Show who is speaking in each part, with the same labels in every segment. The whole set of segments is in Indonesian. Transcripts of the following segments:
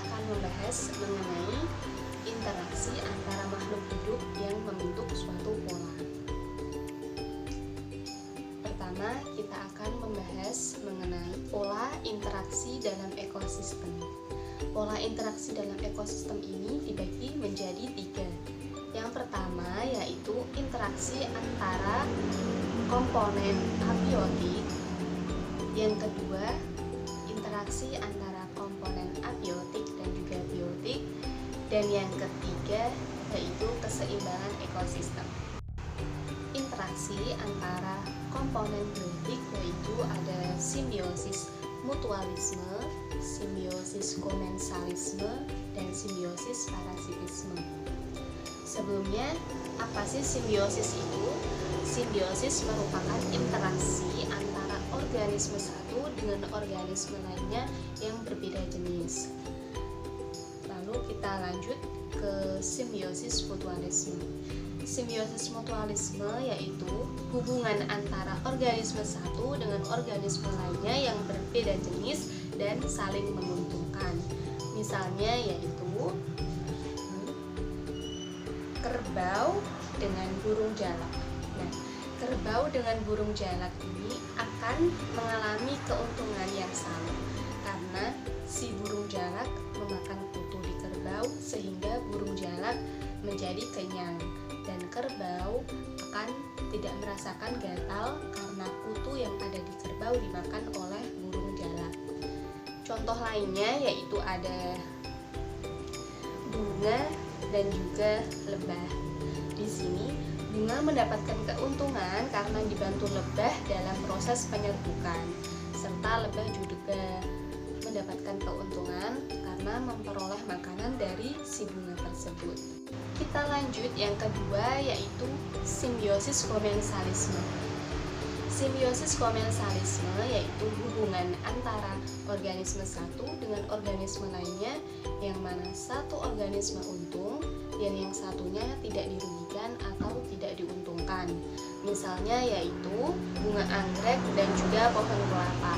Speaker 1: akan membahas mengenai interaksi antara makhluk hidup yang membentuk suatu pola. Pertama, kita akan membahas mengenai pola interaksi dalam ekosistem. Pola interaksi dalam ekosistem ini dibagi menjadi 3. Yang pertama yaitu interaksi antara komponen abiotik. Yang kedua, interaksi antara komponen abiotik dan juga biotik. Dan yang ketiga yaitu keseimbangan ekosistem. Interaksi antara komponen biotik yaitu ada simbiosis mutualisme, simbiosis komensalisme, dan simbiosis parasitisme. Sebelumnya, apa sih simbiosis itu? Simbiosis merupakan interaksi antara organisme satu dengan organisme lainnya yang berbeda jenis. Lalu kita lanjut ke simbiosis mutualisme. Simbiosis mutualisme yaitu hubungan antara organisme satu dengan organisme lainnya yang berbeda jenis dan saling menguntungkan. Misalnya yaitu kerbau dengan burung jalak. Nah, kerbau dengan burung jalak ini akan mengalami keuntungan yang sama karena si burung jalak memakan kutu di kerbau sehingga burung jalak menjadi kenyang, dan kerbau akan tidak merasakan gatal karena kutu yang ada di kerbau dimakan oleh burung jalak. Contoh lainnya yaitu ada bunga dan juga lebah. Di sini bunga mendapatkan keuntungan karena dibantu lebah dalam proses penyerbukan, serta lebah juga mendapatkan keuntungan karena memperoleh makanan dari si bunga tersebut. Kita lanjut yang kedua yaitu simbiosis komensalisme. Simbiosis komensalisme yaitu hubungan antara organisme satu dengan organisme lainnya yang mana satu organisme untung dan yang satunya tidak dirugikan atau tidak diuntungkan. Misalnya yaitu bunga anggrek dan juga pohon kelapa.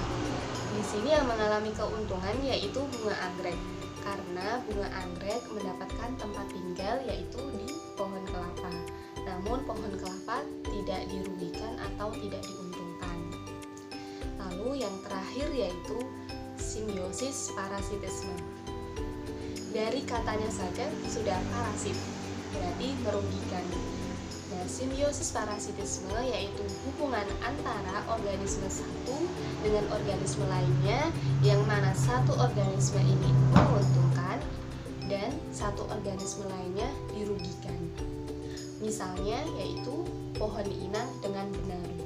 Speaker 1: Di sini yang mengalami keuntungan yaitu bunga anggrek karena bunga anggrek mendapatkan tempat tinggal yaitu di pohon kelapa. Namun pohon kelapa tidak dirugikan atau tidak diuntungkan. Lalu yang terakhir yaitu simbiosis parasitisme. Dari katanya saja sudah parasit, berarti merugikan. Nah, simbiosis parasitisme yaitu hubungan antara organisme satu dengan organisme lainnya yang mana satu organisme ini menguntungkan dan satu organisme lainnya dirugikan. Misalnya yaitu pohon inang dengan benalu.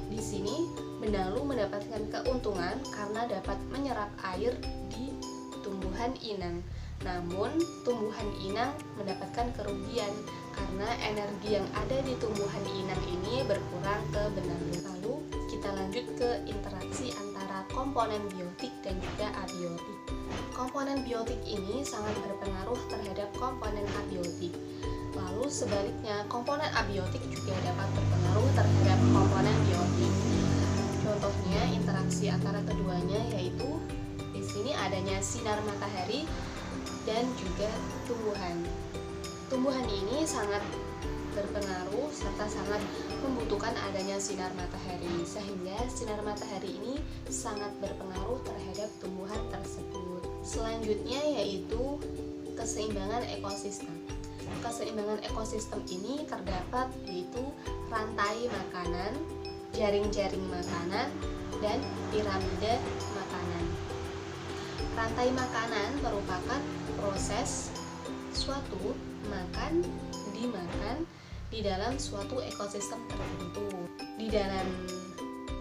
Speaker 1: Di sini benalu mendapatkan keuntungan karena dapat menyerap air di tumbuhan inang. Namun tumbuhan inang mendapatkan kerugian karena energi yang ada di tumbuhan inang ini berkurang ke benalu. Lalu kita lanjut ke interaksi antara komponen biotik dan juga abiotik. Komponen biotik ini sangat berpengaruh terhadap komponen abiotik. Lalu sebaliknya, komponen abiotik juga dapat berpengaruh terhadap komponen biotik. Contohnya interaksi antara keduanya yaitu di sini adanya sinar matahari dan juga tumbuhan. Tumbuhan ini sangat berpengaruh serta sangat membutuhkan adanya sinar matahari, sehingga sinar matahari ini sangat berpengaruh terhadap tumbuhan tersebut. Selanjutnya yaitu keseimbangan ekosistem. Keseimbangan ekosistem ini terdapat yaitu rantai makanan, jaring-jaring makanan, dan piramida makanan. Rantai makanan merupakan proses suatu makan, dimakan di dalam suatu ekosistem tertentu. Di dalam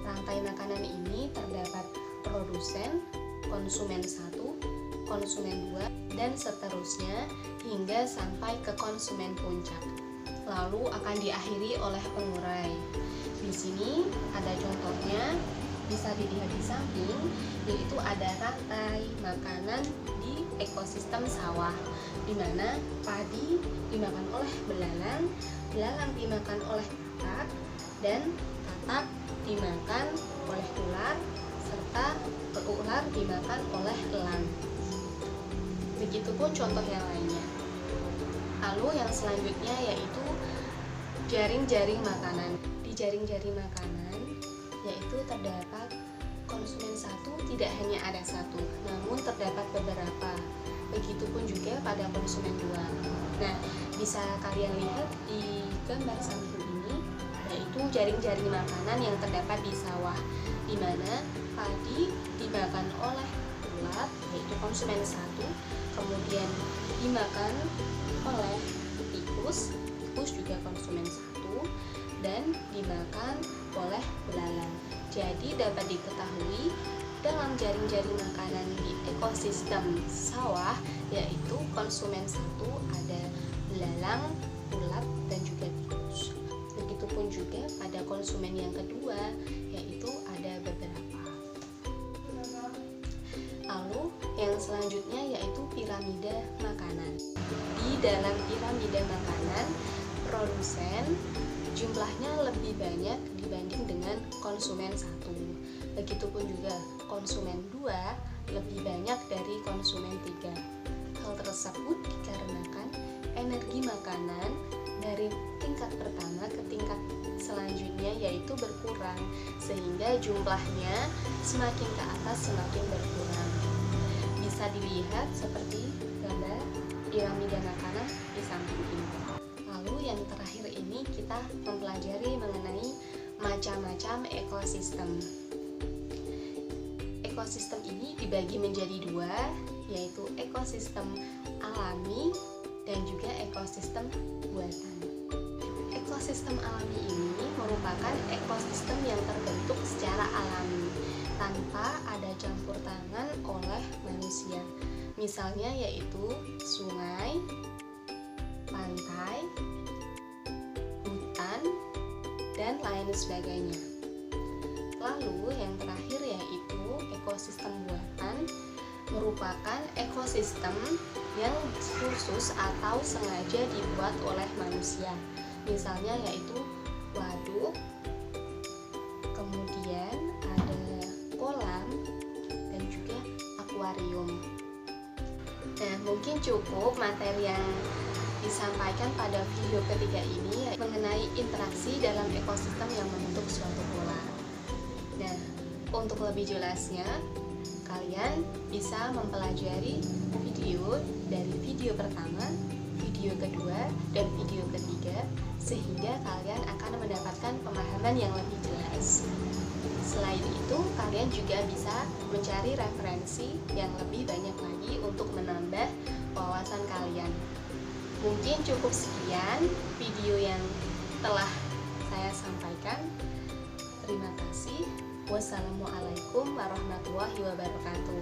Speaker 1: rantai makanan ini terdapat produsen, konsumen 1, konsumen 2, dan seterusnya hingga sampai ke konsumen puncak. Lalu akan diakhiri oleh pengurai. Di sini ada contohnya, bisa dilihat di samping, yaitu ada rantai makanan di ekosistem sawah, di mana padi dimakan oleh belalang, belalang dimakan oleh katak, dan katak dimakan oleh ular, serta ular dimakan oleh elang. Begitupun contoh yang lainnya. Lalu yang selanjutnya yaitu jaring-jaring makanan. Di jaring-jaring makanan yaitu terdapat konsumen satu, tidak hanya ada satu, namun terdapat beberapa. Begitupun juga pada konsumen dua. Nah, bisa kalian lihat di gambar samping ini, yaitu jaring-jaring makanan yang terdapat di sawah, di mana padi dimakan oleh ulat, yaitu konsumen satu, kemudian dimakan oleh tikus juga konsumen satu, dan dimakan oleh belalang. Jadi dapat diketahui dalam jaring-jaring makanan di ekosistem sawah, yaitu konsumen satu ada belalang, ulat, dan juga tikus. Begitupun juga pada konsumen yang kedua, yaitu ada beberapa. Lalu yang selanjutnya yaitu piramida makanan. Di dalam piramida makanan, produsen jumlahnya lebih banyak dibanding dengan konsumen satu. Begitupun juga konsumen 2 lebih banyak dari konsumen 3. Hal tersebut dikarenakan energi makanan dari tingkat pertama ke tingkat selanjutnya yaitu berkurang, sehingga jumlahnya semakin ke atas semakin berkurang. Bisa dilihat seperti gambar piramida makanan di samping ini. Lalu yang terakhir ini kita mempelajari mengenai macam-macam ekosistem. Ekosistem ini dibagi menjadi dua, yaitu ekosistem alami dan juga ekosistem buatan. Ekosistem alami ini merupakan ekosistem yang terbentuk secara alami tanpa ada campur tangan oleh manusia. Misalnya yaitu sungai, pantai, hutan, dan lain sebagainya. Lalu yang terakhir yaitu ekosistem buatan, merupakan ekosistem yang khusus atau sengaja dibuat oleh manusia. Misalnya yaitu waduk, kemudian ada kolam, dan juga akuarium. Nah, mungkin cukup materi yang disampaikan pada video ketiga ini mengenai interaksi dalam ekosistem yang membentuk suatu pola. Nah, untuk lebih jelasnya, kalian bisa mempelajari video dari video pertama, video kedua, dan video ketiga, sehingga kalian akan mendapatkan pemahaman yang lebih jelas. Selain itu, kalian juga bisa mencari referensi yang lebih banyak lagi untuk menambah wawasan kalian. Mungkin cukup sekian video yang telah saya sampaikan. Terima kasih. Wassalamualaikum warahmatullahi wabarakatuh.